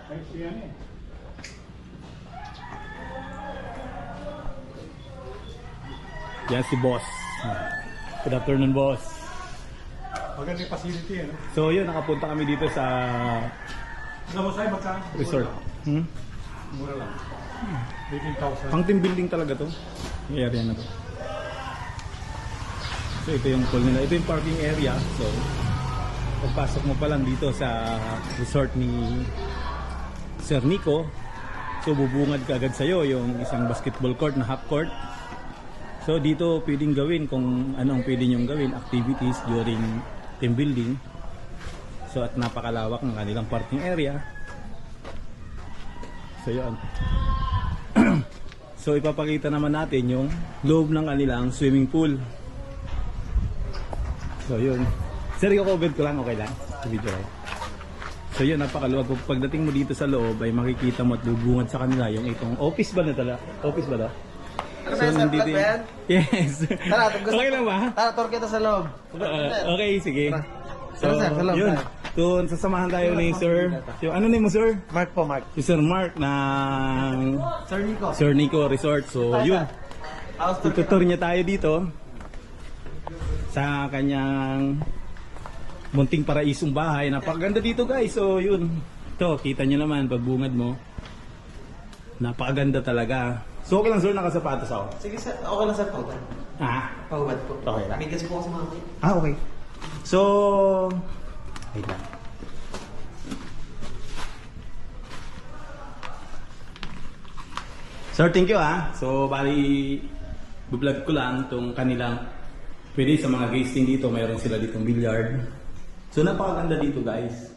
Ay, siya eh. Yan si boss. Good afternoon, boss. Maganda yung facility eh. No? So yun, nakapunta kami dito sa Alam mo sa'yo, magkano? resort. Mura lang. 18,000. Pang team building talaga to. Yung area na to. So ito yung pool nila. Ito yung parking area. So pagpasok mo pa lang dito sa resort ni Sir Nico, so bubungad ka agad sa'yo yung isang basketball court na half court. So dito pwedeng gawin kung anong pwede nyong gawin, activities during team building. So at napakalawak ng kanilang parking area. So yun. So ipapakita naman natin yung loob ng kanilang swimming pool. So yun. Sir, i-cover ko lang, okay lang? Sa video ko. So yun, napakaluwag. Pagdating mo dito sa loob ay makikita mo at bubungad sa kanila yung itong office ba na tala? Office ba to? Ano ba yan, sir? Flat ba yan? Yes. Tara, gusto Okay lang ba? Tara, tour kita sa loob. Okay, sige. So, Tara, sir, sa loob, yun. tayo. Doon, sasamahan tayo ni Sir. Yung, ano name mo, Sir? Mark po, Mark. Si Sir Mark ng Sir Nico. Sir Nico Resort. So, yun. House tour. Tutur niya tayo dito sa kanyang munting paraisong bahay. Napakaganda dito, guys. So, yun. Ito, kita nyo naman, pagbungad mo. Napakaganda talaga. So, okay lang, Sir, nakasapatos ako. Sige, sir. Okay lang, sir. Pahubad. Ah, Pahubad po. Okay lang. Migas po kasi mga okay. So, wait lang. Sir, thank you ah. So, bali, bublog ko lang itong kanilang, pwede sa mga guesting dito, mayroon sila ditong billiard. So, napakaganda dito, guys.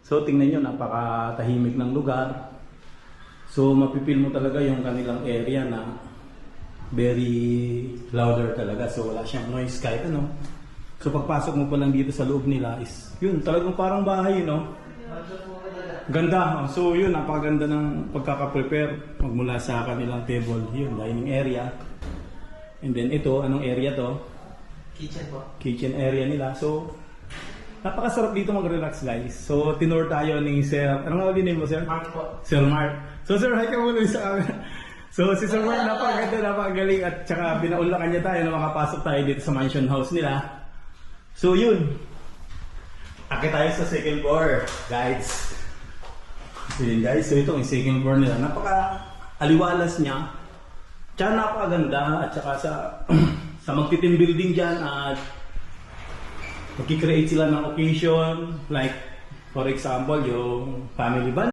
So, tingnan nyo, napakatahimik ng lugar. So, mapipil mo talaga yung kanilang area na very louder talaga. So, wala siyang noise kahit ano. So, pagpasok mo pa lang dito sa loob nila is, yun, talagang parang bahay, no? Ganda. So, yun, napakaganda ng pagkakaprepare magmula sa kanilang table. Yun, dining area. And then, ito, anong area to? kitchen po. Kitchen area nila. So, napakasarap dito mag-relax, guys. So, tinur tayo ni Sir, anong nga din mo, Sir? Mark po. Sir Mark. So, Sir, hi ka muna sa amin. So, si Sir Mark, napakaganda, napakagaling. At saka, binaulakan niya tayo na makapasok tayo dito sa mansion house nila. So, yun. Akit tayo sa second floor, guys. So, yun, guys. So, ito yung second floor nila. Napaka-aliwalas niya. Tsaka napakaganda. At saka sa sa magti-team building dyan at magkikreate sila ng occasion. Like, for example, yung family band.